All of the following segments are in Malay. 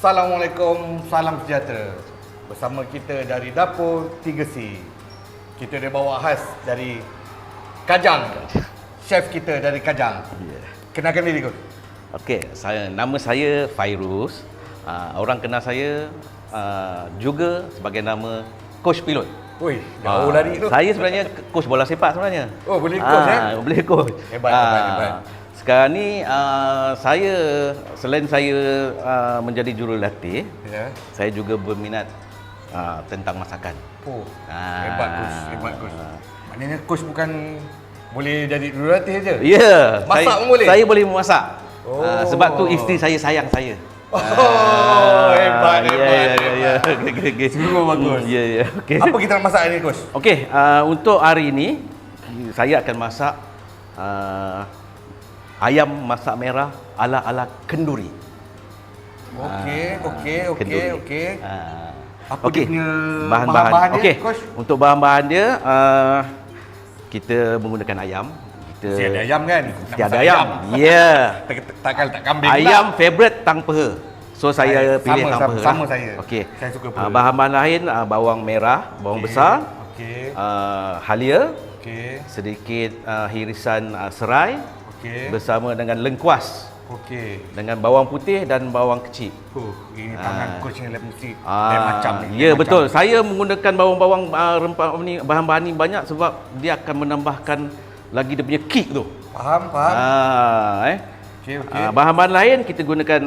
Assalamualaikum, salam sejahtera. Bersama kita dari Dapur 3C. Kita ada bawa khas dari Kajang. Chef kita dari Kajang. Kenalkan diri kau. Okey, nama saya Fairuz. Orang kenal saya juga sebagai nama Coach Pilot. Oi, jauh lari tu. Saya sebenarnya coach bola sepak sebenarnya. Oh, boleh coach Boleh coach. Hebat. Sekarang ni selain saya menjadi jurulatih, saya juga berminat tentang masakan. Oh, hebat coach. Maknanya coach bukan boleh jadi jurulatih je. Ya, masak pun boleh. Saya boleh memasak. Sebab tu isteri saya sayang saya. Hebat. Okay. Sungguh bagus. Ya. Okey. Apa kita nak masak hari ni, coach? Okey, untuk hari ini saya akan masak ayam masak merah ala kenduri. Okey. Apa Okey. dia punya bahan-bahan dia, okey, coach? Untuk bahan-bahan dia kita menggunakan ayam. Mesti ada ayam kan? Tiada ayam. Ya. Tak kambing Ayam favorite tang peha. So saya pilih tang peha. Sama saya. Okey. Saya suka peha. Bahan-bahan lain bawang merah, bawang besar. Okey. Halia. Okey. Sedikit hirisan serai. Okey. Bersama dengan lengkuas. Okey. Dengan bawang putih dan bawang kecil. Ini tangan coach ni mesti lain macam ni. Ya, betul. Saya menggunakan bawang-bawang rempah ni, bahan-bahan ni banyak sebab dia akan menambahkan lagi dia punya kick tu. Faham. Okey. Bahan-bahan lain kita gunakan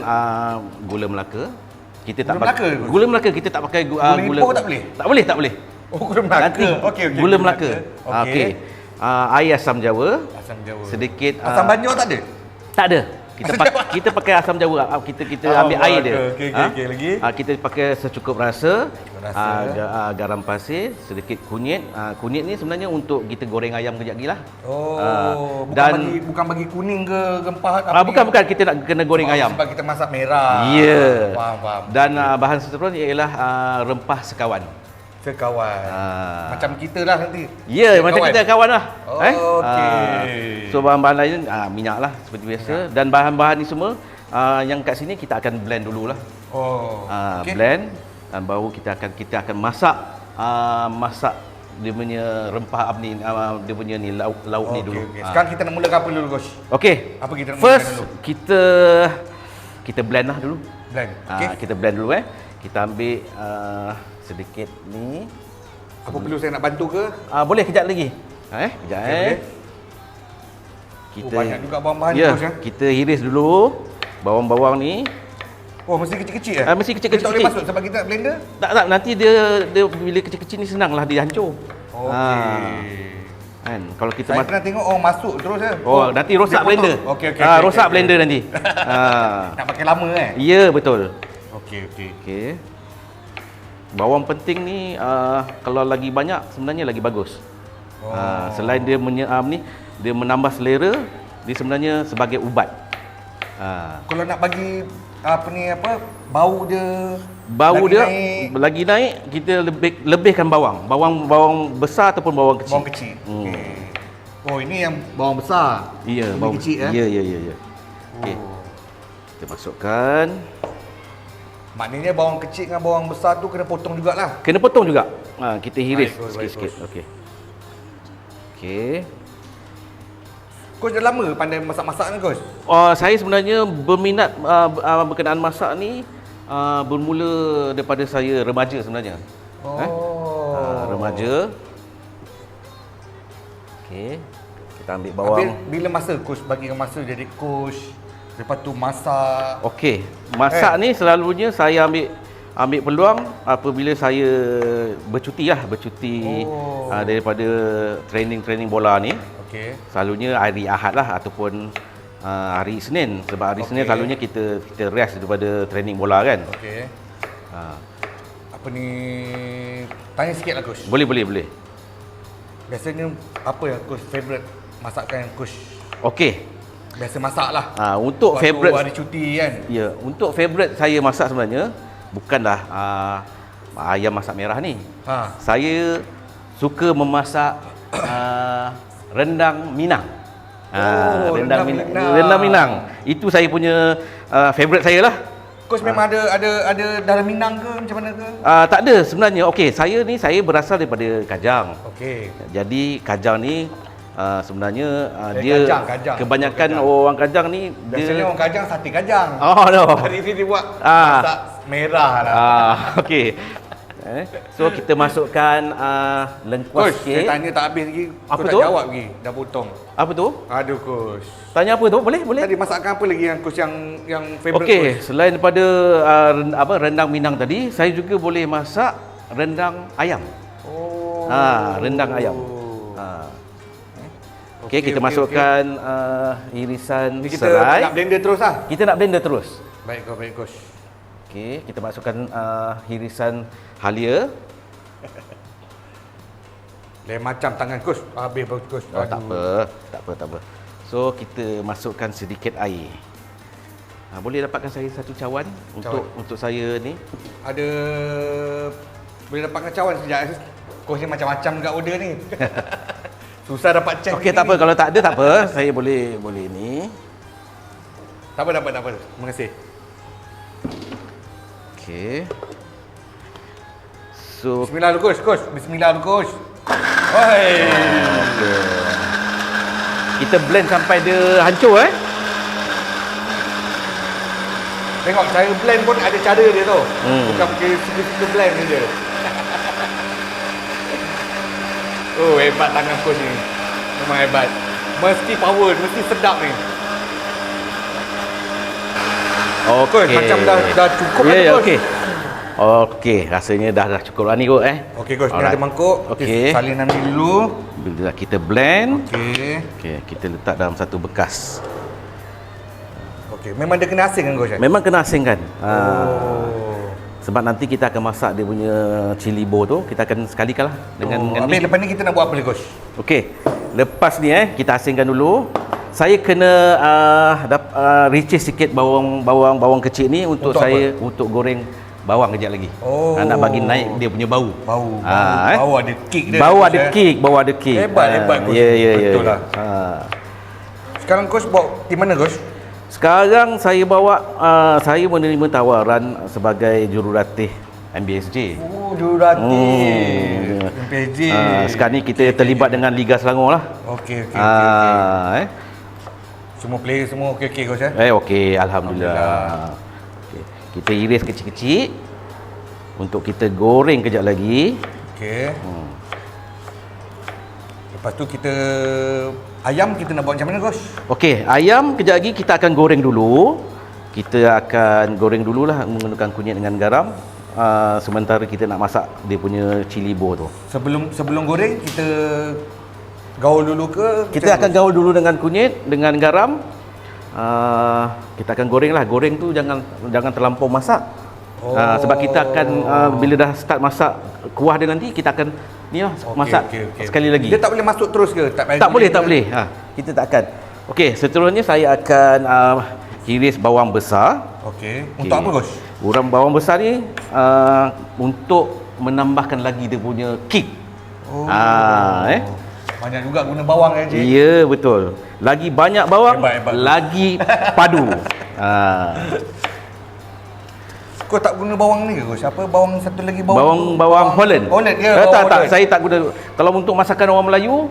gula Melaka. Gula Melaka kita tak pakai gula impor tak boleh? Tak boleh. Oh, gula Melaka. Nanti Okey. Gula Melaka. Okey. Air asam jawa. Sedikit asam banjur tak ada? Tak ada. Kita pakai asam jawa. Kita ambil air dia. Okey, lagi. Kita pakai secukup rasa. Garam pasir, sedikit kunyit. Kunyit ni sebenarnya untuk kita goreng ayam kejap lagi lah. Bukan bagi kuning ke rempah bukan, kita nak kena goreng ayam. Sebab kita masak merah. Ya. Faham. Dan bahan seterusnya ialah rempah sekawan. Macam kita lah nanti. Ya, macam kita kawan lah. Okey. So bahan-bahan lain minyak lah seperti biasa. Dan bahan-bahan ni semua yang kat sini kita akan blend dululah. Blend dan baru kita akan masak dia punya rempah ni, dia punya ni lauk ni dulu. Sekarang kita nak mulakan apa dulu, coach? Okey. Apa kita nak mulakan dulu? Kita blend lah dulu. Kita blend dulu Kita ambil sedikit ni. Apa perlu saya nak bantu ke? Boleh kejap lagi. Kejap Kita banyak juga bahan-bahan coach. Kita hiris dulu bawang-bawang ni. Oh, mesti kecil-kecil Mesti kecil-kecil. Tak boleh masuk sebab kita nak blender? Tak, nanti dia bila kecil-kecil ni senanglah dia hancur. Okey. Kan kalau kita saya pernah tengok masuk terus nanti rosak blender. Okey. Rosak blender nanti. Nak pakai lama Ya, betul. Okey. Bawang penting ni kalau lagi banyak sebenarnya lagi bagus. Selain dia dia menambah selera, dia sebenarnya sebagai ubat. Kalau nak bagi bau dia lagi naik, kita lebihkan bawang besar ataupun bawang kecil. Oh, ini yang bawang besar. Ya, bawang kecil Ya. Okey. Kita masukkan. Maknanya bawang kecil dengan bawang besar tu kena potong jugalah. Kena potong juga. Kita hiris sikit-sikit. Okey. Coach dah lama pandai masak-masak ni, coach? Saya sebenarnya berminat berkenaan masak ni bermula daripada saya remaja sebenarnya. Remaja. Okey. Kita ambil bawang. Bila masa coach bagi masa jadi coach? Lepas tu masak. Okey. Masak ni selalunya saya ambil peluang apabila saya bercuti daripada training bola ni. Okey. Selalunya hari Ahad lah ataupun hari Isnin, sebab hari Isnin selalunya kita rest daripada training bola kan. Okey. Apa ni, tanya sikitlah coach. Boleh. Biasanya apa yang coach favorite masakan yang coach? Okey. Biasa masak lah. Untuk waktu favorite hari cuti kan. Ya, untuk favorite saya masak sebenarnya bukanlah ayam masak merah ni. Saya suka memasak rendang Minang. Rendang Minang. Rendang Minang. Itu saya punya favorite saya lah. Coach memang ada darah Minang ke macam mana ke? Tak ada sebenarnya. Okey, saya berasal daripada Kajang. Okey. Jadi Kajang ni sebenarnya dia Kajang. kebanyakan orang Kajang ni Biasanya orang Kajang sate Kajang. Oh no. Hari ni dia buat masak merah lah. Okey. So kita masukkan lengkuas Coach, sikit. saya tanya tak habis lagi. Apa Coach tu? tak jawab lagi. Dah potong. Apa tu? Aduh coach. Tanya apa tu? Boleh? Tadi masakan apa lagi yang coach yang favorite Okey, coach? selain daripada rendang Minang tadi, saya juga boleh masak rendang ayam. Oh. Rendang ayam. Okey, kita masukkan irisan Ni kita serai. nak blender terus lah. Kita nak blender terus. Baik coach. Okey, kita masukkan irisan halia. Lain macam tangan coach. Habis coach. Oh, tak apa. So kita masukkan sedikit air. Boleh dapatkan saya satu cawan untuk saya ni. Ada boleh dapatkan cawan sekejap. Coach ni macam-macam kat order ni. Susah dapat check. Okey, tak apa, kalau tak ada tak apa. Saya boleh ni. Tak apa. Terima kasih. Okey. So Bismillah dulu coach. Bismillah dulu coach. Oi. okay. Kita blend sampai dia hancur Tengok saya blend pun ada cara dia tu. Bukan kita blend je. Oh, hebat tangan coach ni. Memang hebat. Mesti power, mesti sedap ni. Okey. Coach, macam dah cukup ya, coach. Okey. Okey, rasanya dah cukup lah ni kot Okey coach, ni ada mangkuk. Okey. Salinan ni dulu. Bila kita blend, Okey, kita letak dalam satu bekas. Okey, memang dia kena asing kan coach? Memang kena asingkan. Sebab nanti kita akan masak dia punya cili bo tu, kita akan sekalikan lah dengan habis lepas ni kita nak buat apa lagi coach? Okey. Lepas ni kita asingkan dulu. Saya kena ricih sikit bawang kecil ni untuk saya untuk goreng bawang kejap lagi. Nak bagi naik dia punya bau. Bau ada kick dia. Bau ada kick. Hebat coach. Ya. Betul lah. Sekarang coach bawa di mana coach? Sekarang saya saya menerima tawaran sebagai jurulatih MBSJ. Jurulatih MBSJ. Sekarang ni kita terlibat dengan Liga Selangor lah. Okey. Semua player semua okey coach Okey, alhamdulillah. Okay. Kita iris kecil-kecil untuk kita goreng kejap lagi. Okey. Lepas tu ayam kita nak buat macam mana coach? Okey, ayam kejap lagi kita akan goreng dulu. Kita akan goreng dululah menggunakan kunyit dengan garam. Sementara kita nak masak dia punya cili bo tu. Sebelum goreng kita gaul dulu ke? Kita akan gaul dulu dengan kunyit, dengan garam. Kita akan goreng lah. Goreng tu jangan terlampau masak. Sebab kita akan bila dah start masak kuah dia nanti, kita akan masak sekali lagi. Dia tak boleh masuk terus ke? Tak boleh. Kita tak akan. Okey, seterusnya saya akan iris bawang besar. Okey. Untuk apa coach? Bawang besar ni untuk menambahkan lagi dia punya kick. Banyak juga guna bawang Cik. Ya, betul. Lagi banyak bawang, hebat. lagi padu. Kau tak guna bawang ni ke coach? Apa bawang satu lagi bawang Holland. Holland ke? Tak, saya tak guna. Kalau untuk masakan orang Melayu,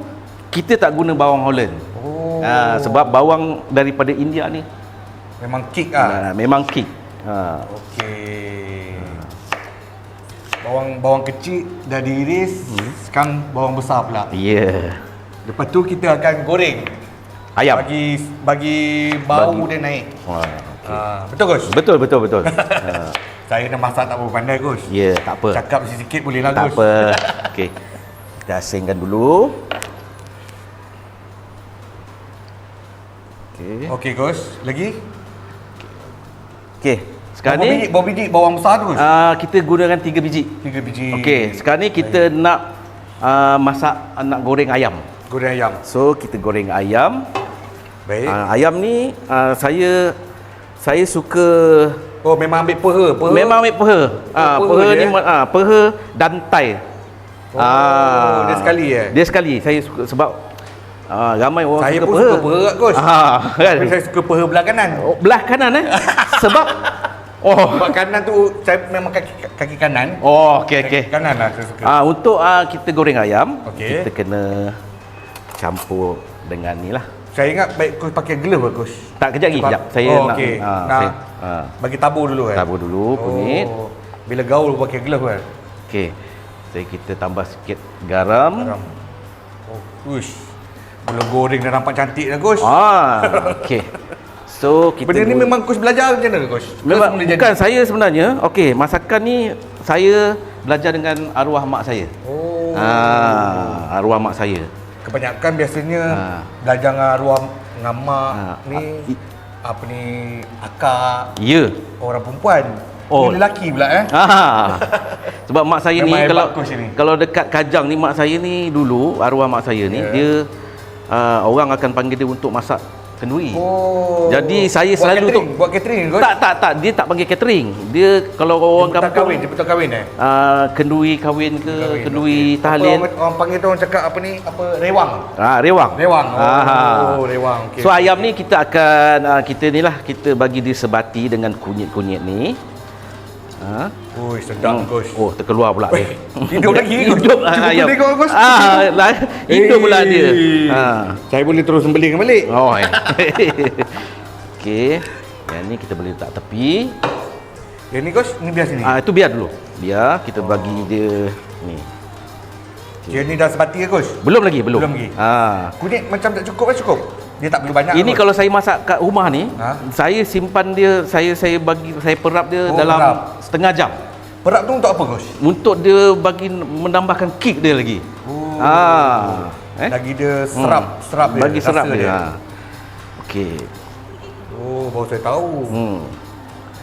kita tak guna bawang Holland. Sebab bawang daripada India ni memang kick ah. Memang kick. Okey. Bawang kecil dah diiris, sekarang bawang besar pula. Ya. Lepas tu kita akan goreng ayam. Bagi bau dia naik. Betul coach? Betul. Saya nak masak tak berapa pandai coach. Ya, tak apa. Cakap sikit boleh lah coach. Tak apa. Okey. Kita asingkan dulu. Okey coach, lagi? Okey. Sekarang ni berapa biji bawang besar tu coach? Kita gunakan 3 biji. 3 biji. Okey, sekarang ni kita nak nak goreng ayam. Goreng ayam. So, kita goreng ayam. Baik. Ayam ni saya suka memang ambil peha. Memang ambil peha. Peha ni peha dantai. Dia sekali Dia sekali. Saya suka sebab ramai orang saya suka pun peha. suka peha coach. Kan? Tapi saya suka peha belah kanan. Belah kanan Sebab Sebab kanan tu saya memang kaki kanan. Oh, okey. Kaki kanan lah saya suka. Untuk kita goreng ayam, Okey. kita kena campur dengan ni lah. Saya ingat baik Coach pakai glove lah Coach. Tak, kejap lagi, kejap. Saya nak okey. Bagi tabur dulu kan. tabur dulu kunyit. Bila gaul pakai glove kan. Okey. Kita tambah sikit garam. Uish. Belum goreng dah nampak cantik dah Coach. Okey. So kita Benda ni memang Coach belajar macam mana Coach? memang bukan saya sebenarnya. Okey, masakan ni saya belajar dengan arwah mak saya. Arwah mak saya. Kebanyakan biasanya belajar dengan arwah dengan mak ni apa ni akak, Ya. orang perempuan. Ni lelaki pula Sebab mak saya memang ni kalau dekat Kajang ni, mak saya ni dulu, arwah mak saya ni dia orang akan panggil dia untuk masak kenduri. Jadi saya buat selalu catering, buat catering Coach. tak, dia tak panggil catering. Dia kalau orang kampung jemputan kahwin kenduri kahwin ke kenduri tahlil. Orang panggil tu, orang cakap apa ni? Apa rewang. Rewang. Rewang. Okay. So ayam ni kita akan kita bagi dia sebati dengan kunyit-kunyit ni. Oi, sedap Coach. Oh, terkeluar pula dia. Hidup lagi Coach. Hidup ayam. Hidup pula dia. Saya boleh terus sembelih balik. Okey. Yang ni kita boleh letak tepi. Yang ni Coach, ni biar sini. Itu biar dulu. Biar kita bagi dia ni. Yang ni dah sebati ke Coach? Belum lagi. Belum lagi. Kunyit macam tak cukup kan cukup? Dia tak perlu banyak. Ini kalau saya masak kat rumah ni, saya simpan dia, saya perap dia dalam setengah jam. Perap tu untuk apa Coach? Untuk dia bagi menambahkan kick dia lagi. Lagi dia serap dia. Bagi serap dia. Okey. Baru saya tahu.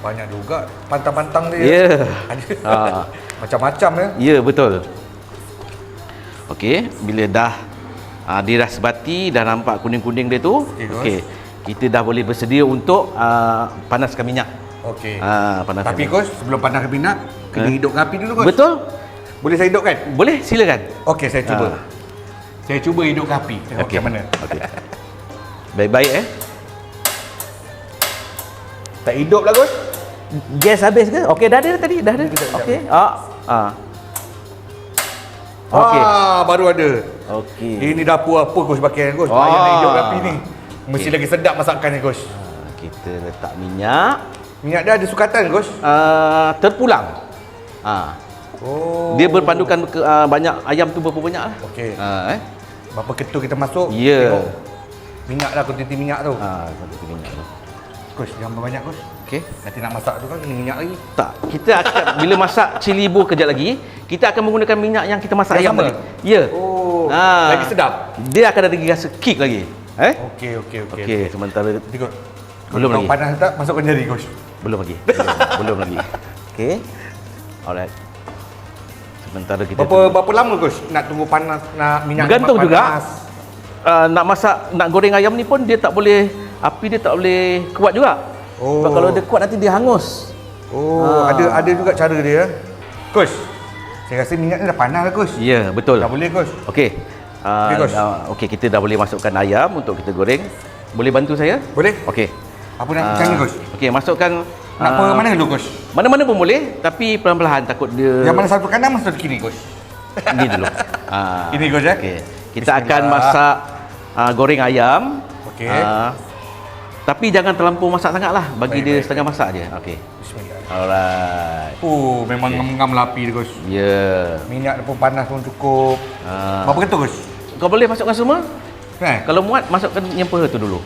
Banyak juga pantang-pantang dia. Ya. Macam-macam ya. Ya, betul. Okey, bila dah dia dah sebati, dah nampak kuning-kuning dia tu. Okey. Kita dah boleh bersedia untuk panaskan minyak. Okey. Panaskan Tapi Coach, sebelum panaskan minyak, kena hidupkan api dulu Coach. Betul? Boleh saya hidupkan? Boleh, silakan. Okey, saya cuba. Saya cuba hidupkan api. Tengok macam mana. Okey. Baik-baik Tak hidup lah Coach. Gas habis ke? Okey, dah ada tadi, dah ada. Okey. Okey. Baru ada. Okey. Ini dapur apa Coach pakai Coach? Bayar nak hidupkan api ni. Mesti lagi sedap masakannya Coach. Kita letak minyak. Minyak dia ada sukatan Coach? Terpulang. Dia berpandukan banyak ayam tu berapa banyak lah. Okey. Berapa ketul kita masuk? Ya. Tengok minyak lah, kuantiti minyak tu. Kuantiti minyak tu. Coach, jangan banyak Coach. Okey. Nanti nak masak tu kan kena minyak lagi. Tak. Kita akan bila masak cili bor kejap lagi, kita akan menggunakan minyak yang kita masak ayam sama? tadi. Ya. Lagi sedap. Dia akan ada rasa kick lagi. Okey. Sementara Tengok. belum lagi. Panas tak masukkan jari Coach. Belum lagi. Belum lagi. Okey. Alright. Sementara kita Berapa lama Coach nak tunggu panas, nak minyak bergantung panas? juga. Nak masak, nak goreng ayam ni pun dia tak boleh, api dia tak boleh kuat juga. Sebab kalau dia kuat nanti dia hangus. Ada juga cara dia. Coach, saya rasa minyak ni dah panas lah Coach. Ya, betul. Dah boleh Coach. Okey. Okey, kita dah boleh masukkan ayam untuk kita goreng. Boleh bantu saya? Boleh. Okey. Apa nak macam ni Coach? Okey, masukkan Nak apa mana dulu Coach? mana-mana pun boleh, tapi perlahan-lahan takut dia. Yang mana satu kanan, mana satu kiri Coach? Ini dulu. Ini Coach ya? Okey. Kita akan masak goreng ayam. Okey. Tapi jangan terlampau masak sangatlah. Bagi dia setengah masak je. Okey. Bismillah. Alright. Memang ngam-ngam lah api dia Coach. Ya. Minyak dia pun panas pun cukup. Berapa ketul Coach? Kau boleh masukkan semua? Kan? Kalau muat, masukkan yang peha tu dulu.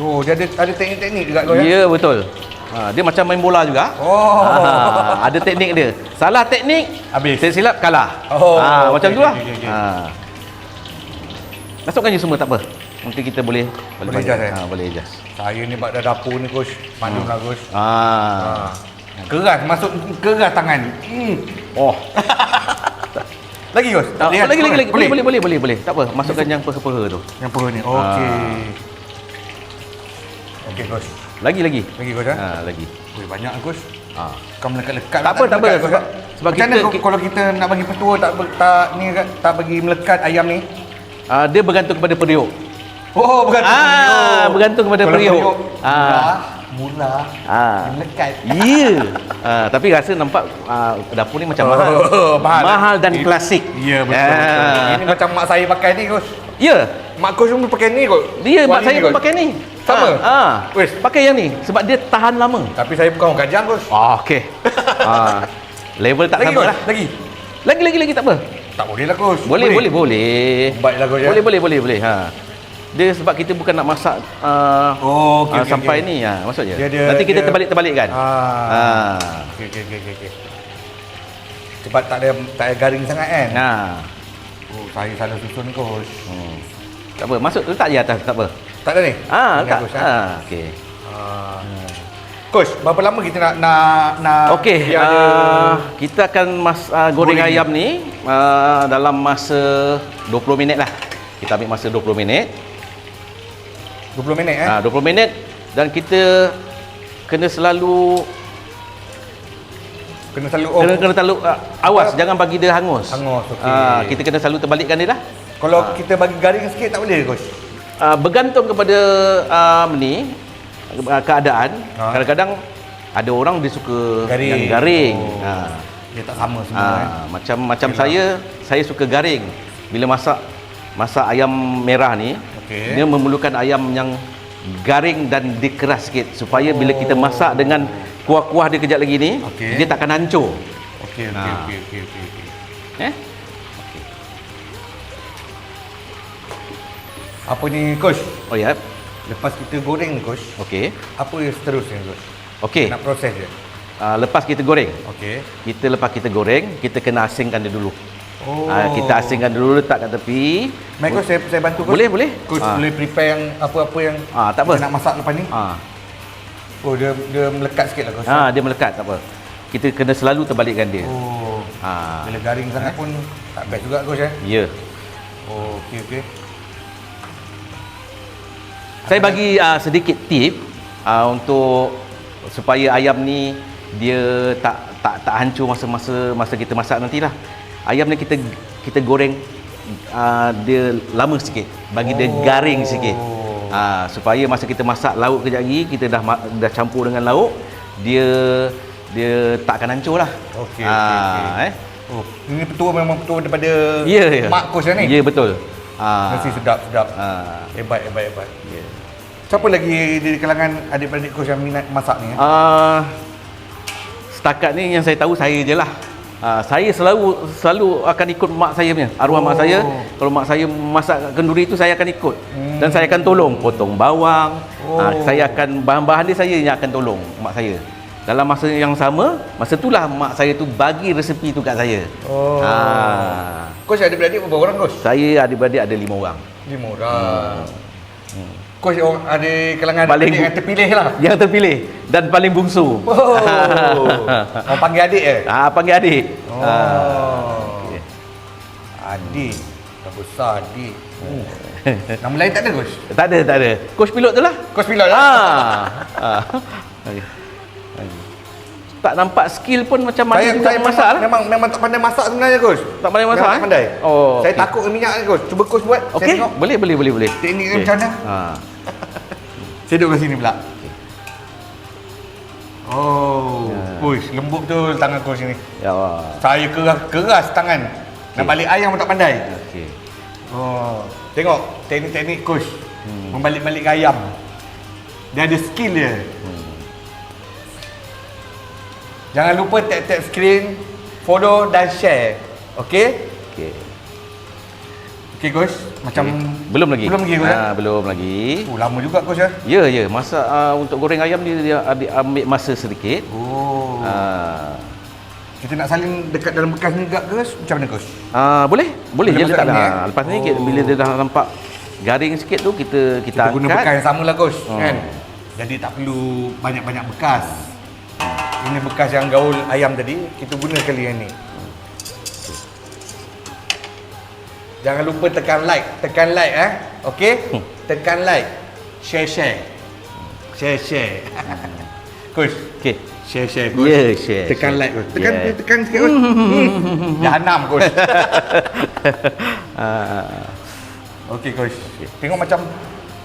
Dia ada teknik-teknik juga Coach ya? Ya, betul. Dia macam main bola juga. Ada teknik dia. Salah teknik, habis. Silap kalah. Macam tu lah. Masukkan je semua, tak apa. Nanti kita boleh adjust boleh adjust. Saya ni bak dah dapur ni Coach. Maklum lah Coach. Keras, masuk keras tangan. Lagi Coach? Lagi. Boleh. Tak apa, masukkan yang peha-peha tu. Yang peha ni. Okey Coach. Lagi Coach ha? Lagi. Banyak Coach. Kau melekat-lekat. Tak apa. Sebab macam mana kalau kita nak bagi petua tak bagi melekat ayam ni? Dia bergantung kepada periuk. Oh, bergantung bergantung kepada Kalau periuk. Murah. Melekat. Ya. Tapi rasa nampak dapur ni macam mahal. Mahal dan klasik. Ya, betul. Ini macam mak saya pakai ni, Coach. Ya. Mak Coach pun pakai ni kot. Dia mak saya pun pakai ni. Sama? Wes, pakai yang ni sebab dia tahan lama. Tapi saya bukan orang Kajang, Coach. Okey. Level tak Lagi, sama Coach? lah. Lagi tak apa. Tak boleh lah, Coach. Boleh. Baiklah, Coach. Boleh. Dia sebab kita bukan nak masak okey, sampai okey. ni maksudnya. Dia Nanti kita terbalik-terbalikkan. Okey. Sebab tak ada garing sangat kan? Oh, saya salah susun, Coach. Tak apa, masuk letak je atas, tak apa. Tak ada ni? Tak. Coach, Okey. Coach, berapa lama kita nak Okey, kita akan goreng ayam ni dalam masa 20 minit lah. Kita ambil masa 20 minit. 20 minit 20 minit dan kita kena selalu kena selalu awas jangan bagi dia hangus. Okey. Kita kena selalu terbalikkan dia dah. Kalau kita bagi garing sikit tak boleh, Coach? Bergantung kepada keadaan. Kadang-kadang ada orang dia suka yang garing. Dia tak sama semua Macam saya suka garing. Bila masak ayam merah ni, dia memerlukan ayam yang garing dan dikeras sikit supaya bila kita masak dengan kuah-kuah dia kejap lagi ni, dia takkan hancur. Okey. Apa ni, Coach? Oh ya. Lepas kita goreng ni, Coach. Okey. Apa yang seterusnya, Coach? Okey. Nak proses je. Lepas kita goreng. Lepas kita goreng, kita kena asingkan dia dulu. Kita asingkan dulu, letak kat tepi. Mai, Coach, saya bantu, Coach. Boleh. Coach boleh prepare yang apa-apa yang tak apa. kita nak masak lepas ni. Oh, dia melekat sikit lah, Coach. Dia melekat, tak apa. Kita kena selalu terbalikkan dia. Bila garing sangat pun tak best juga, Coach. Ya. Okey. Saya bagi sedikit tip untuk supaya ayam ni dia tak hancur masa kita masak nantilah. Ayam ni kita goreng dia lama sikit, bagi dia garing sikit. Supaya masa kita masak lauk kejap lagi, kita dah campur dengan lauk, dia tak akan hancur lah. Okey. Ini memang petua daripada mak Coach ni. Ya, betul. Nasi sedap. Hebat. Siapa lagi di kalangan adik-beradik Coach yang minat masak ni? Setakat ni yang saya tahu saya je lah. Saya selalu akan ikut mak saya punya, arwah mak saya. Kalau mak saya masak kenduri tu, saya akan ikut. Dan saya akan tolong potong bawang. Saya akan bahan-bahan dia saya yang akan tolong mak saya. Dalam masa yang sama, masa itulah mak saya tu bagi resepi tu kat saya. Coach adik-beradik berapa orang, Coach? Saya adik-beradik ada 5 orang. 5 orang. Coach ada kalangan adik yang terpilih lah. Yang terpilih dan paling bungsu. Orang panggil adik panggil adik. Adik. Dah besar adik. Nama lain tak ada, Coach? Tak ada. Coach pilot tu lah. Coach pilot lah. Tak nampak skill pun macam mana saya juga masak lah. Memang tak pandai masak sebenarnya, Coach. Tak pandai masak. Tak pandai. Saya okay. takut minyak ni, Coach. Cuba Coach buat. Okey, boleh. Teknik dia macam mana? Saya duduk kat sini pula. Push, lembut betul tangan Coach ni. Ya Allah. Saya keras tangan. Nak balik ayam pun tak pandai. Okey. Tengok teknik-teknik Coach. Membalik-balik ayam. Dia ada skill dia. Jangan lupa tap skrin, follow dan share. Okey? Okey, Coach. Macam belum lagi. Coach. Belum lagi. Lama juga, Coach. Ya. Masak untuk goreng ayam dia ambil masa sedikit. Kita nak salin dekat dalam bekas ni juga, Coach? Macam mana, Coach? Boleh je letak dah. Lepas ni bila dia dah nampak garing sikit tu, kita angkat. Guna bekas yang sama lah, Coach. Kan? Jadi tak perlu banyak-banyak bekas. Ini bekas yang gaul ayam tadi, kita guna kali yang ni. Jangan lupa tekan like okey? Tekan like, share. Coach, Okey. share Coach. Ya, share. Tekan like Coach. Tekan sikit Coach. Jahanam Coach. Okey Coach. Tengok macam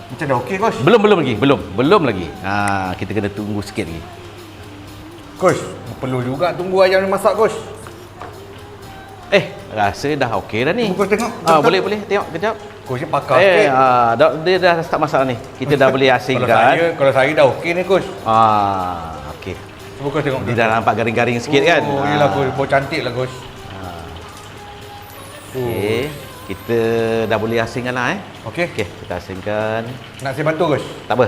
Macam dah okey, Coach. Belum lagi. Kita kena tunggu sikit lagi. Coach, perlu juga tunggu ayam ni masak, Coach. Rasa dah okey dah ni. Coach tengok. Boleh tengok kejap. Coach ni pakar sikit. Dia dah start masak ni. Kita dah boleh asingkan. Kalau saya dah okey ni, Coach. Okey. Cuba Coach tengok. Dia dah nampak garing-garing sikit kan. Yelah, Coach. Bau cantik lah, Coach. Okey. Kita dah boleh asingkan lah Okey. Okey, kita asingkan. Nak saya bantu, Coach? Tak apa.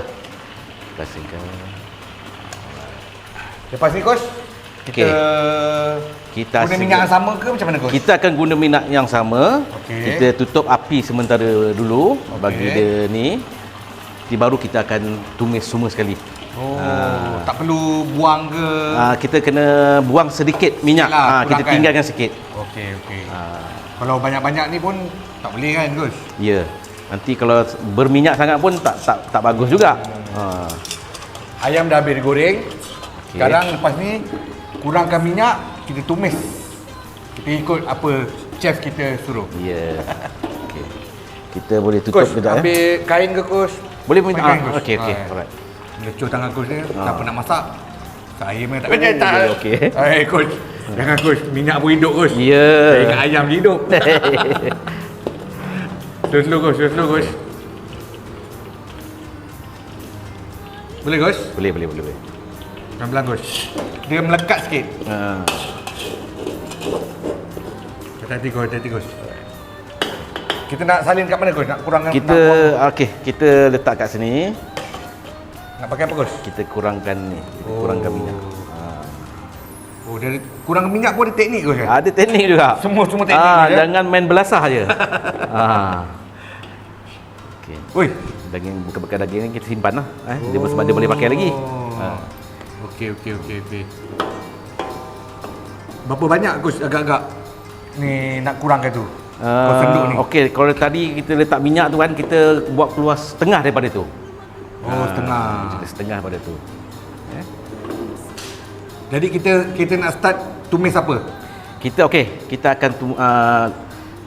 Kita asingkan. Lepas ni, Coach, kita guna minyak yang sama ke macam mana, Coach? Kita akan guna minyak yang sama. Okey. Kita tutup api sementara dulu bagi dia ni. Baru kita akan tumis semua sekali. Tak perlu buang ke? Kita kena buang sedikit minyak. Kita tinggalkan sikit. Okey. Kalau banyak-banyak ni pun tak boleh kan, Coach? Ya. Nanti kalau berminyak sangat pun tak bagus juga. Ayam dah habis digoreng. Sekarang lepas ni kurangkan minyak, kita tumis. Kita ikut apa chef kita suruh. Ya. Okey. Kita boleh tutup kejap ambil kain ke, Coach? Boleh kain, Coach. Okey. Alright. Lecuh tangan Coach ni, siapa nak masak? Saya memang tak Okey. Coach. Jangan, Coach. Minyak pun hidup, Coach. Ya. Saya ingat ayam hidup. Slow, Coach. Boleh, Coach? Boleh. Pelan-pelan, Coach. Dia melekat sikit. Hati-hati, Coach. Kita nak salin kat mana, Coach? Nak kurangkan kita letak kat sini. Nak pakai apa, Coach? Kita kurangkan ni. Kurangkan minyak. Dia kurangkan minyak pun ada teknik, Coach? Ada teknik juga. Semua teknik. Jangan main belasah je. Okey. Oi, daging bekas daging ni kita simpan lah. Sebab dia boleh pakai lagi. Okey. Berapa banyak, Coach, agak-agak ni nak kurangkan tu? Senduk ni. Okey, kalau tadi kita letak minyak tu kan, kita buat keluar setengah daripada tu. Setengah. Setengah pada tu. Jadi kita nak start tumis apa? Kita akan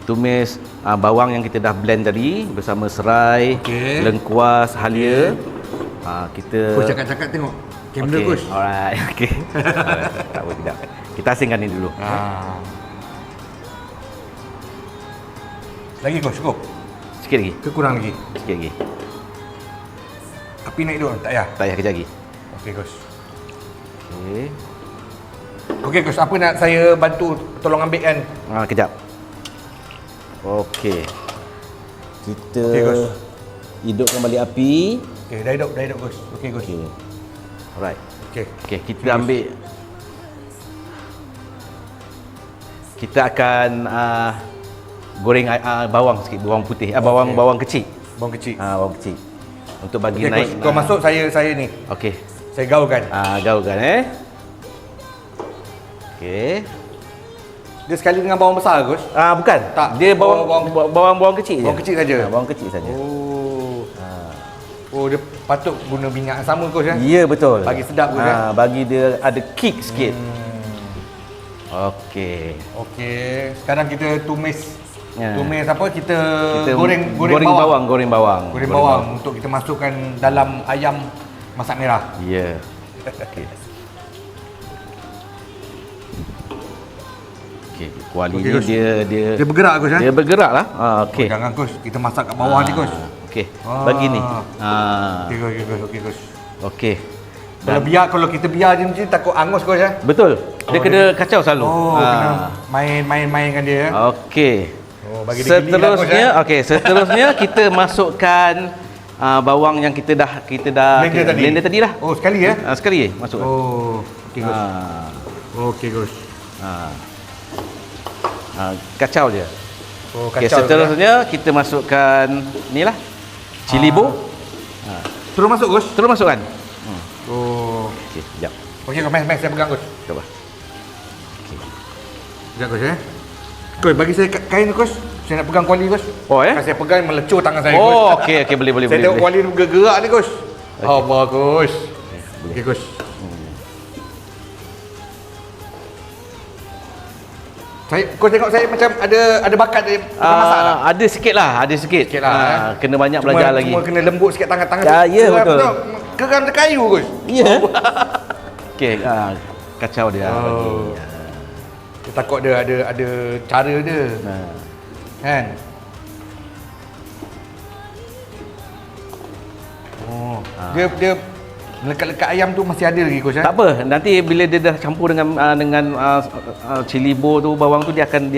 tumis bawang yang kita dah blend tadi bersama serai, lengkuas, halia. Kita Coach cakap tengok kamera, Coach. Alright. Okey. Tak apa, tidak. Kita asingkan ni dulu. Lagi, Coach, cukup? Sikit lagi. Ke kurang lagi? Sikit lagi. Api naik dulu, tak payah? Tak payah, kejap lagi. Okey, Coach. Okey, Coach, apa nak saya bantu tolong ambil kan? Kejap. Okey. Kita hidupkan balik api. Okey, dah hidup, Coach. Okey, Coach. Alright. Okey, kita ambil. Kita akan goreng bawang sikit, bawang putih. Bawang kecil. Bawang kecil. Bawang kecil. Untuk bagi naik. Coach, kau masuk saya ni. Okey. Saya gaulkan. Gaulkan Okey. Dia sekali dengan bawang besar, Coach? Bukan. Tak. Dia bawang kecil je. Bawang kecil saja. Bawang kecil saja. Dia patut guna minyak yang sama, Coach, Ya, betul. Bagi sedap, Coach. Bagi dia ada kick sikit. Okey. Sekarang kita tumis. Tumis apa? Kita goreng bawang. Goreng bawang untuk kita masukkan dalam ayam masak merah. Ya. Okey. Kuali ni dia bergerak, Coach. Dia bergerak lah. Okey. Jangan, Coach. Kita masak kat bawah ni, Coach. Okey. Bagi ni. Okey, Coach. Okey. Kalau kita biar dia macam takut angus, Coach. Betul. Dia kena kacau selalu. Kena main dengan dia. Okey. Bagi dia seterusnya kita masukkan bawang yang kita dah blender tadi lah. Sekali ya? Sekali masukkan. Okey, Coach. Okey, Coach. Kacau je. Seterusnya kita masukkan ni lah. Cili bo. Terus masuk, Coach? Terus masukkan. Okey, sekejap. Okey, Coach, saya pegang, Coach. Coba. Sekejap, Coach. Coach, bagi saya kain, Coach. Saya nak pegang kuali, Coach. Saya pegang melecur tangan saya, Coach. Okey, boleh. Saya tengok kuali bergerak ni, Coach. Bagus. Okey, Coach. Kau tengok saya macam ada bakat dia masak tak? Ada sikit lah. Sikit lah, Kena banyak belajar lagi. Cuma kena lembut sikit tangan-tangan. Ya, betul. Geram terkayu Gus. Ya. Okey, kacau dia bagi. Dia takut dia ada cara dia. Kan? Dia melekat-lekat ayam tu masih ada lagi Coach. Tak apa, nanti bila dia dah campur dengan cili bo tu, bawang tu dia akan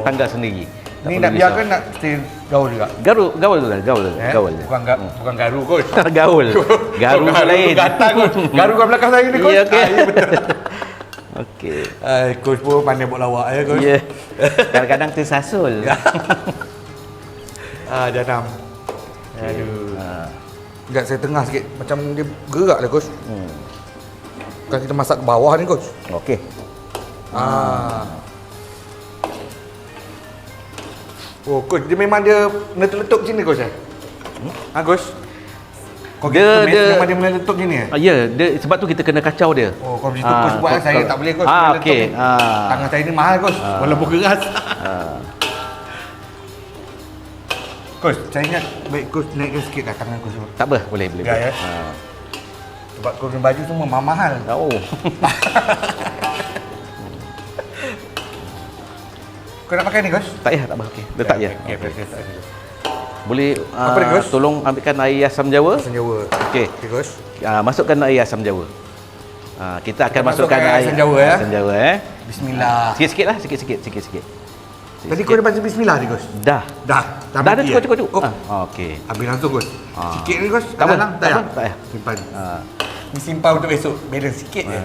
tanggal sendiri. Ni nak biarkan nak still gaul juga. Gaul tu lah, gaul. Bukan garu Coach. Gaul. Garu tu lain. Gatal Coach. Garu kat belakang saya ni Coach. Ya, okey. Ya betul. Okey. Coach pun pandai buat lawak ya Coach. Ya. Kadang-kadang tersasul. Janam. Aduh. Sekejap saya tengah sikit. Macam dia gerak lah Coach. Bukan kita masak ke bawah ni Coach. Okey. Oh Coach, dia memang dia meletup-letup macam ni Coach Coach? Memang dia meletup macam ni Ya, sebab tu kita kena kacau dia. Oh, kalau macam tu Coach buat saya tak boleh Coach. Okey. Tangan saya ni mahal Coach. Walaupun keras. Coach, saya ingat baik Coach naikkan sikit dah tangan Coach. Tak apa, boleh. Ya. Sebab Coach punya baju semua mahal. Oh. Kau nak pakai ni Coach? Tak payah, tak apa. Okey. Letak je. Okey, Boleh apa dia, Coach? tolong ambilkan air asam jawa. Asam Jawa. Okey. Okey Coach. Masukkan air asam jawa. Kita akan masukkan air asam jawa Asam jawa Bismillah. Sikit-sikit lah, sikit-sikit. Tadi kau dah baca bismillah ni Coach? Dah. Dah Cukup. Oh. Okey. Ambil langsung Coach. Sikit ni Coach. Tak apa, dalam tak payah. payah. Simpan. Ni simpan untuk besok. Balance sikit je.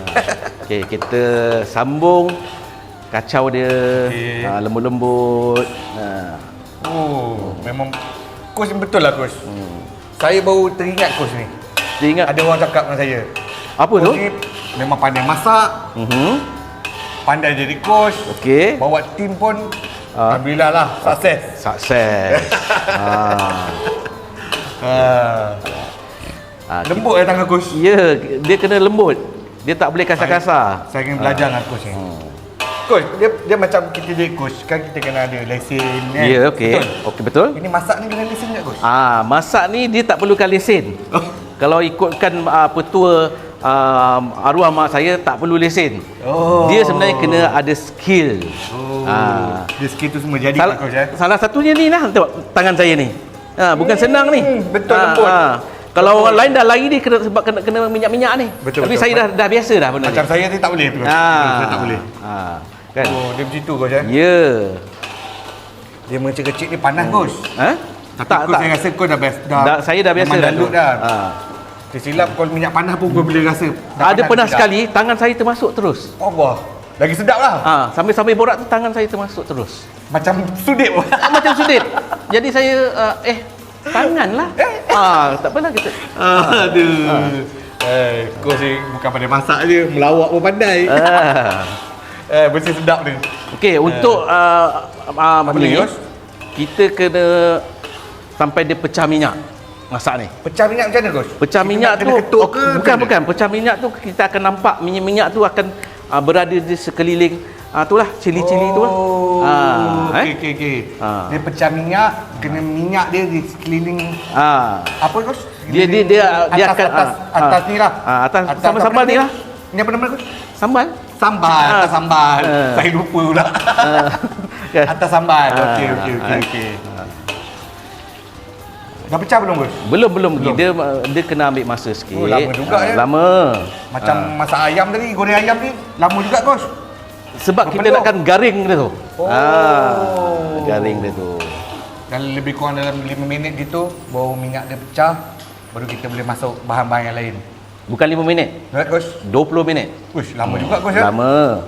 Okey, kita sambung kacau dia. Lembut-lembut. Oh, memang Coach betul lah Coach. Saya baru teringat Coach ni. Dia ingat Ada orang cakap dengan saya. apa tu? Coach ni memang pandai masak. Pandai jadi coach. Okey. Bawa tim pun alhamdulillah lah sukses. Lembut tangan coach. Ya, dia kena lembut. Dia tak boleh kasar-kasar. Saya kena belajar dengan coach ni. Coach, dia macam kita jadi coach, kan kita kena ada lesen kan? Ya, okey. Okey, betul. Ini masak ni kena lesen tak coach? Masak ni dia tak perlukan lesen. Kalau ikutkan petua arwah mak saya, tak perlu lesen. Dia sebenarnya kena ada skill. Dia skill tu semua jadi coach Salah satunya ni lah, tengok tangan saya ni. Bukan senang ni. Betul lembut. Kalau orang lain dah lari ni sebab kena minyak-minyak ni. Betul, Tapi saya dah biasa dah benda macam ni. saya ni tak boleh coach. Saya tak boleh. Kan? Oh, dia macam tu coach Ya. Dia macam kecil ni panas coach. Tapi Tak, coach saya rasa coach dah biasa. Saya dah biasa memang dah. dah load dah. Tersilap kalau minyak panas pun kau boleh rasa. Ada pernah sekali tangan saya termasuk terus. Allah. Lagi sedap lah. Sambil borak tu tangan saya termasuk terus. Macam sudip. Macam sudip. Jadi saya tangan lah. Tak apalah kita. Aduh. Coach ni bukan pandai masak je, melawak pun pandai. Bersih sedap ni. Okey, untuk apa ni? Kita kena sampai dia pecah minyak. Masak ni. Pecah minyak macam mana coach? Pecah kita minyak tu bukan. Pecah minyak tu kita akan nampak minyak tu akan berada di sekeliling itulah cili-cili tu lah. Okey. Dia pecah minyak, kena minyak dia di sekeliling. Apa coach? Dia akan atas ni lah. Atas sambal ni lah. Ni apa nama coach? Sambal. Atas sambal. Saya lupa pula. Atas sambal. Okey. Dah pecah belum coach? Belum. Dia kena ambil masa sikit. Lama juga ya. Lama. Macam masak ayam tadi, goreng ayam ni lama juga coach. Sebab kita nakkan garing dia tu. Garing dia tu. Dan lebih kurang dalam 5 minit gitu, baru minyak dia pecah, baru kita boleh masuk bahan-bahan yang lain. Bukan 5 minit. Right coach? 20 minit. Uish, lama juga coach ya? Lama.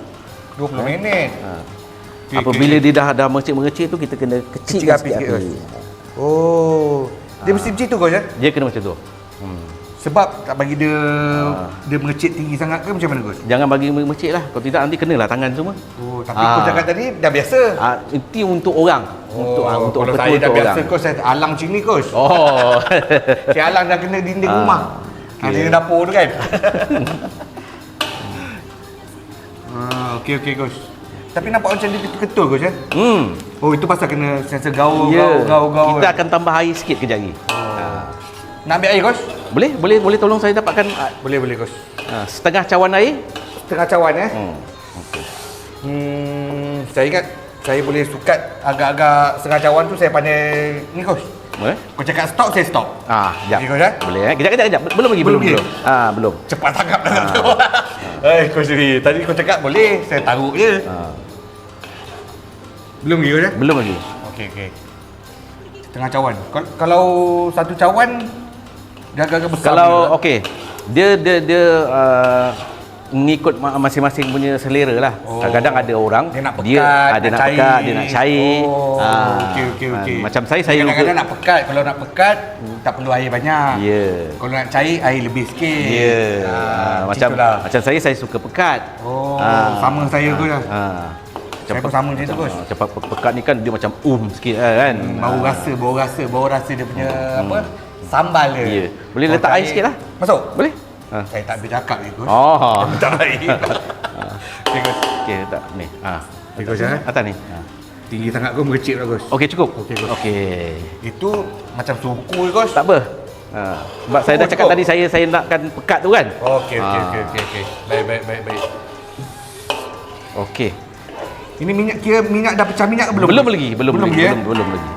20 minit. Apabila dia dah mengecil tu, kita kena kecilkan sikit api. Oh. Dia mesti macam tu coach ya? Dia kena macam tu. Sebab tak bagi dia mengecil tinggi sangat ke macam mana coach? Jangan bagi mengecil lah. Kalau tidak nanti kenalah tangan semua. Tapi coach cakap tadi dah biasa. Itu untuk orang. Untuk kalau saya dah biasa coach, saya alang macam ni coach. Saya alang dah kena dinding rumah. Dinding dapur tu kan. Okey coach. Tapi nampak macam dia ketul Coach eh? Hmm. Oh, itu pasal kena sensor gaul. Kita akan tambah air sikit kejap lagi. Nak ambil air Coach? Boleh tolong saya dapatkan Boleh Coach. setengah cawan air. Setengah cawan Okey. Saya ingat saya boleh sukat agak-agak setengah cawan tu saya pandai ni Coach. Boleh? Kau cakap stop, saya stop. Sekejap. Okey, Coach, eh? Boleh Kejap. Belum lagi. Belum. Cepat tangkap dalam tu. Coach Ri, tadi kau cakap boleh, saya taruh je. Belum lagi Coach, eh? Belum lagi. Okey. Setengah cawan. Kalau satu cawan dia agak-agak besar. Kalau okey. Dia mengikut masing-masing punya selera lah. Kadang-kadang ada orang dia nak pekat, dia nak cair. Okey. Macam saya kadang-kadang nak pekat. Kalau nak pekat tak perlu air banyak. Kalau nak cair air lebih sikit. Macam saya suka pekat. Sama saya tu lah. Saya pun sama macam tu Coach. Cepat pekat ni kan dia macam sikit kan. Bau rasa dia punya apa? Sambal dia. Boleh letak air sikit lah. Masuk? Boleh? Saya tak habis cakap ni Coach. Tak air. Okey, letak ni. Okey Coach, eh? Atas ni. Tinggi sangat kau mengecil lah Coach. Okey, cukup. Coach. Okey. Itu macam suku Coach. Tak apa. Sebab saya dah cakap tadi saya nakkan pekat tu kan. Okey. Baik. Okey. Ini minyak dah pecah minyak ke belum? Belum lagi. Belum lagi.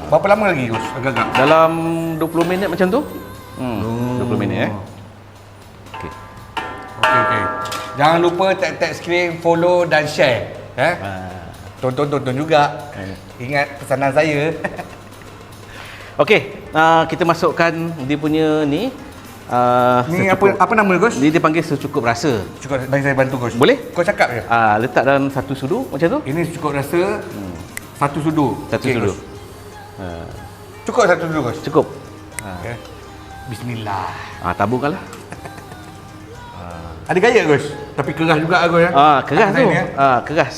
Berapa lama lagi Coach? Agak-agak. Dalam 20 minit macam tu. 20 minit Okey. Jangan lupa tag screen, follow dan share. Tonton juga. Ingat pesanan saya. Okey, kita masukkan dia punya ni. Ni apa nama dia Coach? Dia dipanggil secukup rasa. Cukup bagi saya bantu Coach. Boleh? Kau cakap je. Letak dalam satu sudu macam tu. Ini cukup rasa satu sudu. Satu sudu. Cukup satu sudu Coach. Cukup. Okay. Bismillah. Taburkanlah. Ada gaya Coach. Tapi keras juga Coach ya. Keras tu. Keras.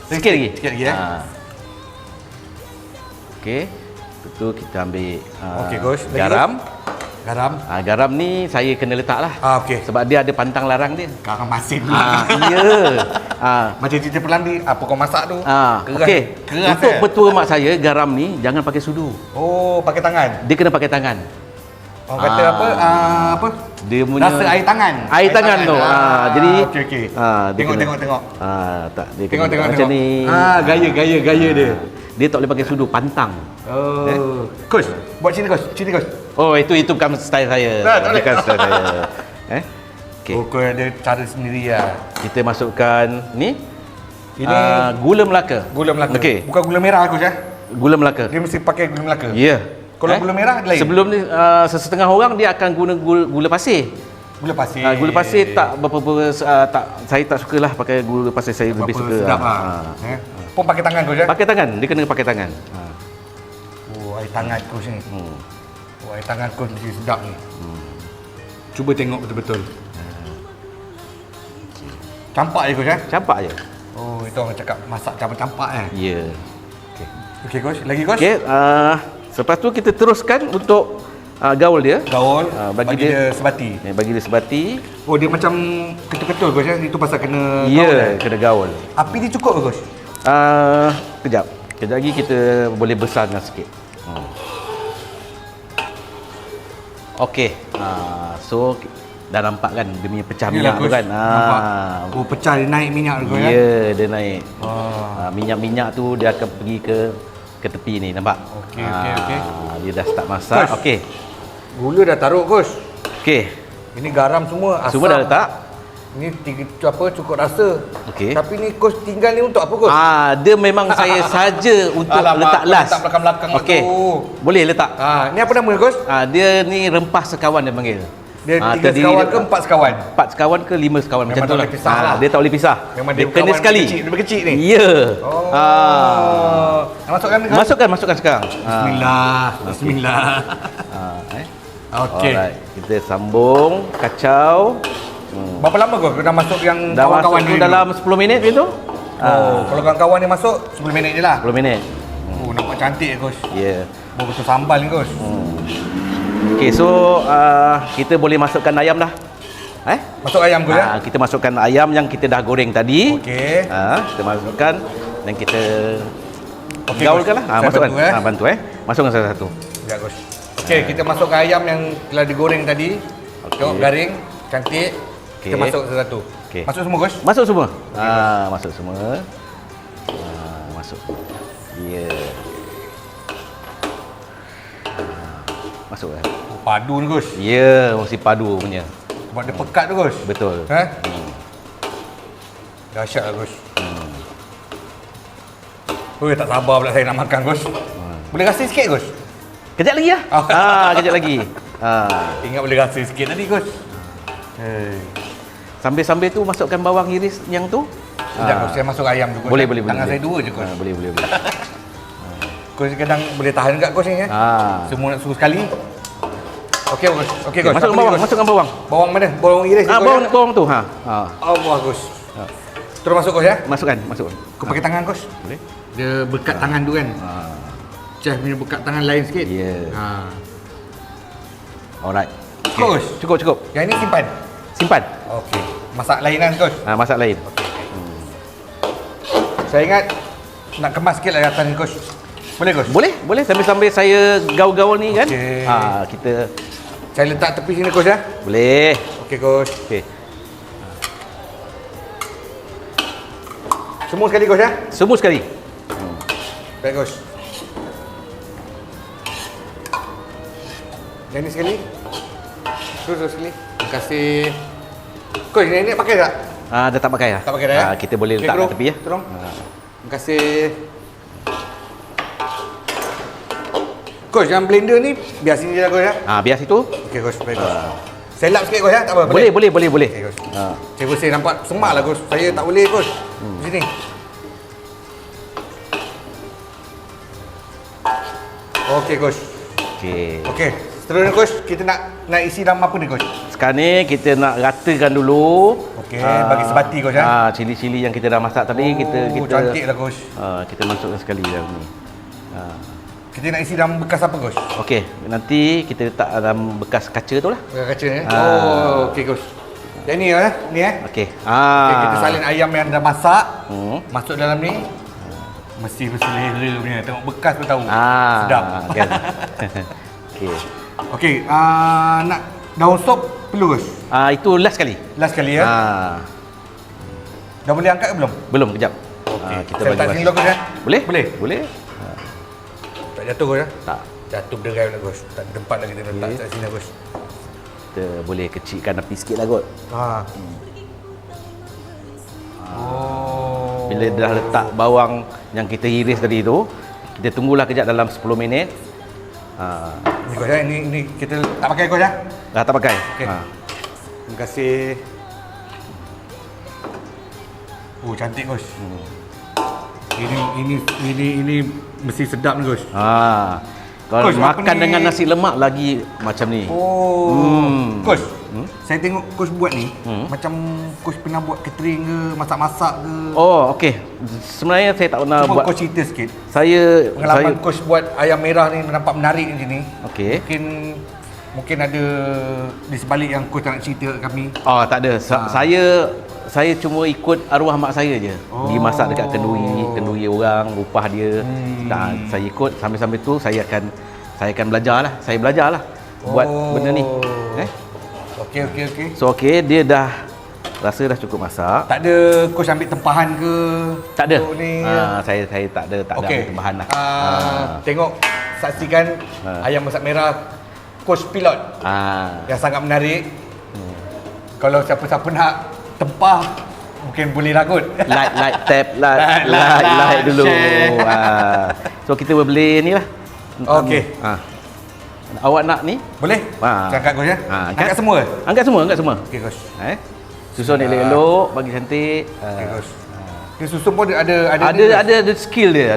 Sikit lagi. Okey. Itu kita ambil Okey Coach. Garam. Garam ni saya kena letak lah. Okey. Sebab dia ada pantang larang dia. Garam masin pula. Macam cerita Pelangi, apa kau masak tu? Okey. Untuk petua mak saya, garam ni jangan pakai sudu. Pakai tangan. Dia kena pakai tangan. Orang kata apa? Dia punya rasa air tangan. Air tangan tu. Jadi okey. Tengok. Tak dia Tengok. macam ni. Gaya dia. Dia tak boleh pakai sudu, pantang. Coach, buat sini Coach. Itu bukan style saya. Bukan style saya. Okey. Kau ada cara sendiri lah. Kita masukkan ni. Ini gula Melaka. Okey. Bukan gula merah Coach Gula Melaka. Dia mesti pakai gula Melaka. Ya. Kalau gula merah lain. Sebelum ni sesetengah orang dia akan guna gula pasir. Gula pasir. Gula pasir tak berapa saya tak sukalah pakai gula pasir, saya lebih suka. Sedap Pun pakai tangan Coach Pakai tangan, dia kena pakai tangan. Air tangan Coach ni. Air tangan Coach mesti sedap ni. Cuba tengok betul-betul. Campak je Coach Campak je. Itu orang cakap masak campak-campak Ya. Okey Coach, lagi Coach? Okey, lepas tu kita teruskan untuk gaul dia. Bagi dia sebati. Bagi dia sebati. Dia macam ketul-ketul Coach Itu pasal kena gaul. Ya, kena gaul. Api dia cukup ke Coach? Kejap lagi kita boleh besarkan sikit. Okey. So dah nampak kan dia punya pecah minyak tu kan. Nampak. Pecah dia naik minyak tu kan. Ya, dia naik. Minyak-minyak tu dia akan pergi ke tepi ni, nampak? Okey. Dia dah start masak. Okey. Gula dah taruh Coach. Okey. Ini garam semua, asam. Semua dah letak. Ini cukup rasa. Okey. Tapi ni Coach tinggal ni untuk apa Coach? Dia memang saya saja untuk letak last. Letak belakang-belakang Okey. Boleh letak. Ni apa nama Coach? Dia ni rempah sekawan dia panggil. Dia 3 sekawan ke 4 sekawan? 4 sekawan ke 5 sekawan macam tu lah. Dia tak boleh pisah. Memang dia kena sekali. Dia kecil ni. Ya. Masukkan sekarang. Bismillah. Okey. Alright. Kita sambung kacau. Berapa lama kau dah masuk yang dah kawan-kawan ni? Dalam 10 minit macam tu. Kalau kawan-kawan ni masuk 10 minit je lah. 10 minit. Nampak cantik Coach. Ya. Betul sambal ni Coach. Okey, so kita boleh masukkan ayam dah. Masuk ayam Gus ya. Kita masukkan ayam yang kita dah goreng tadi. Okey. Kita masukkan dan kita Okey, gaulkanlah. Gus. Saya Masukkan. bantu, Bantu Masukkan satu-satu. Ya Gus. Okey, kita masukkan ayam yang telah digoreng tadi. Tengok garing, cantik. Kita masuk satu-satu. Okey. Masuk semua Gus? Masuk semua. Masuk semua. Masuk. Ya. Masuk dah. Padu ni Gus. Ya, mesti padu punya. Sebab dia pekat tu Gus. Betul. Dahsyat lah Gus. Tak sabar pula saya nak makan Gus. Boleh rasa sikit Gus? Kejap lagi lah. Kejap lagi. Ingat boleh rasa sikit tadi Gus. Sambil-sambil tu masukkan bawang iris yang tu. Sekejap Gus, saya masuk ayam tu Gus. Boleh. Tangan saya dua je Gus. Boleh. Gus kadang boleh tahan kat Gus ni ya. Semua nak suruh sekali. Okey Gus. Gus. Masukkan bawang. Bawang mana? Bawang iris tu. Bawang tu. Allah Gus. Terus masuk Gus ya. Masuk. Kau pakai tangan Gus. Boleh. Dia berkat tangan tu kan. Chef punya berkat tangan lain sikit. Ya. Alright. Cukup Gus. Yang ini Simpan. Okey. Masak lainan Gus. Masak lain. Saya ingat nak kemas sikit lah atas ni Gus. Boleh Gus? Boleh. Sambil-sambil saya gaul-gaul ni kan. Okey. Kita saya letak tepi sini Gus ya. boleh. Okey Gus. Okey. Semua sekali Gus ya. Semua sekali. Baik Gus. Yang ni sekali. Terus sekali. Terima kasih. Gus, ini pakai tak? Dah tak pakai lah. Tak pakai dah ya? Kita boleh letak kat tepi ya. Tolong. Terima kasih. Gus, yang blender ni biar sini je lah Gus ya. Biar situ. Okey Gus, baik Gus. Saya lap sikit Gus ya, tak apa. Boleh. Okey Gus. Saya bersih nampak semak lah Gus. Saya tak boleh Gus. Sini. Okey Gus. Okey. Seterusnya Gus, kita nak isi dalam apa ni Gus? Sekarang ni kita nak ratakan dulu. Okey, bagi sebati Gus ya. Cili-cili yang kita dah masak tadi kita cantiklah Gus. Kita masukkan sekali dalam ni. Kita nak isi dalam bekas apa Gus? Okey, nanti kita letak dalam bekas kaca tu lah. Bekas kaca ni. Okey Gus. Yang ni ni Okey. Okey, kita salin ayam yang dah masak. Masuk dalam ni. Mesti berselera punya. Tengok bekas pun tahu. Sedap. Kan. Okey. Okey, nak daun sop perlu Gus? Itu last sekali. Last sekali ya. Dah boleh angkat ke belum? Belum, kejap. Okey. Kita Saya bagi letak sini dulu Gus ya. Boleh. Tak jatuh Gus ya? Tak. Jatuh berderai pula Gus. Tak ada tempat lagi kita letak kat sini Gus. Kita boleh kecilkan api sikit lah kot. Bila dah letak bawang yang kita iris tadi tu, kita tunggulah kejap dalam 10 minit. Ni Gus ya, ini kita tak pakai Gus ya? Dah tak pakai. Okey. Terima kasih. Cantik Gus. Ini mesti sedap ni Gus. Kalau Gus, makan ni? dengan nasi lemak lagi macam ni. Gus, saya tengok Gus buat ni macam Gus pernah buat catering ke, masak-masak ke. Okey. Sebenarnya saya tak pernah Cuba buat. Gus cerita sikit. Saya Pengalaman Gus buat ayam merah ni nampak menarik macam ni. Okey. Mungkin ada di sebalik yang Gus tak nak cerita kat kami. Tak ada. Saya cuma ikut arwah mak saya je. Dia masak dekat kenduri orang, upah dia. Saya ikut sambil-sambil tu saya akan belajarlah. Saya belajarlah buat benda ni. Okey. So dia dah rasa dah cukup masak. Tak ada Gus ambil tempahan ke? Tak ada. Ni. Saya tak ada ambil tempahan lah. Tengok, saksikan ayam masak merah Gus Pilot. Yang sangat menarik. Kalau siapa-siapa nak tempah mungkin boleh ragut. Like dulu. So kita beli ni lah. Okey. Awak nak ni? Boleh? Angkat Gus ya? Angkat semua? Angkat semua. Okey Gus. Susun elok-elok, bagi cantik. Okey Gus. Dia susun pun ada skill dia,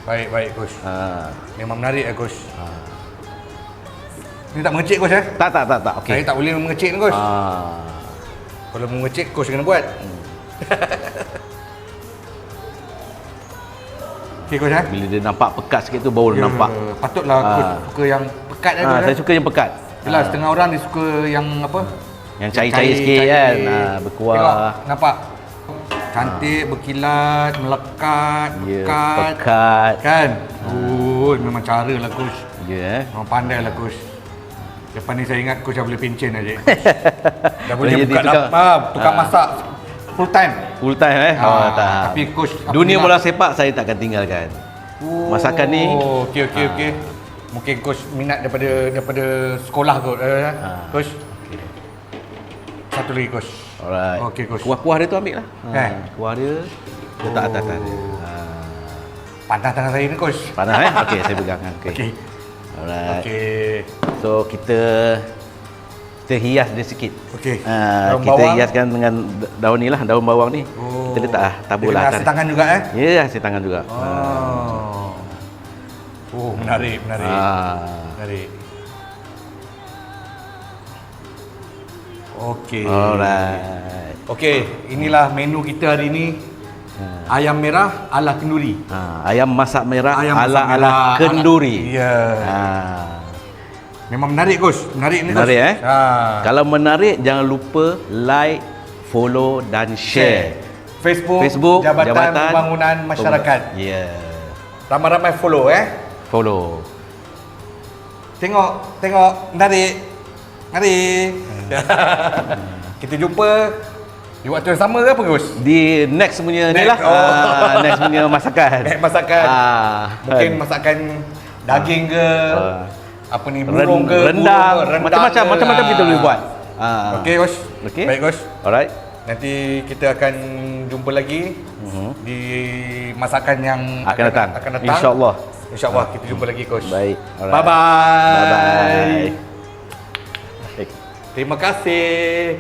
Baik Gus. Memang menarik Gus. Ni tak mengecek Gus ya? Tak. Okey. Saya tak boleh mengecek ni Gus. Kalau mengecek Gus kena buat. Okey Gus ya? Bila dia nampak pekat sikit tu baru nampak. Patutlah Gus suka yang pekat Saya suka yang pekat. Yelah, setengah orang dia suka yang apa? Yang cair-cair sikit kan. Berkuah. Tengok, nampak? Cantik, berkilat, melekat, pekat. Kan? Memang cara lah coach. Ya. Memang pandai lah coach. Lepas ni saya ingat coach dah boleh pencen aja. Dah boleh buka tukang masak full time. Full time tak. Tapi coach dunia bola sepak saya tak akan tinggalkan. Masakan ni. Okey. Mungkin coach minat daripada sekolah kot. Coach. Satu lagi coach. Alright. Okey coach. Kuah-kuah dia tu ambil lah. Kuah dia letak atas dia. Panas tangan saya ni coach. Panas Okey, saya pegang. Okey. Alright. Okey. So kita hias dia sikit. Okey. Kita hiaskan dengan daun ni lah, daun bawang ni. Kita letak tabur lah atas. Hasil tangan juga Ya, hasil tangan juga. Menarik. Menarik. Okey. Alright. Okey, inilah menu kita hari ni. Ayam merah ala kenduri. Ayam masak merah ala kenduri. Ya. Memang menarik coach. Menarik ni coach. Menarik Kalau menarik jangan lupa like, follow dan share. Facebook Jabatan Pembangunan Masyarakat. Ya. Ramai-ramai follow Follow. Tengok menarik. Kita jumpa di waktu yang sama ke apa Gus? Di next punya ni lah. Next punya masakan. Mungkin masakan daging ke, apa ni, burung ke, rendang, macam-macam kita boleh buat. Okey Gus. Baik Gus. Alright. Nanti kita akan jumpa lagi di masakan yang akan datang. InsyaAllah kita jumpa lagi Gus. Baik. Bye-bye. Bye-bye. Terima kasih.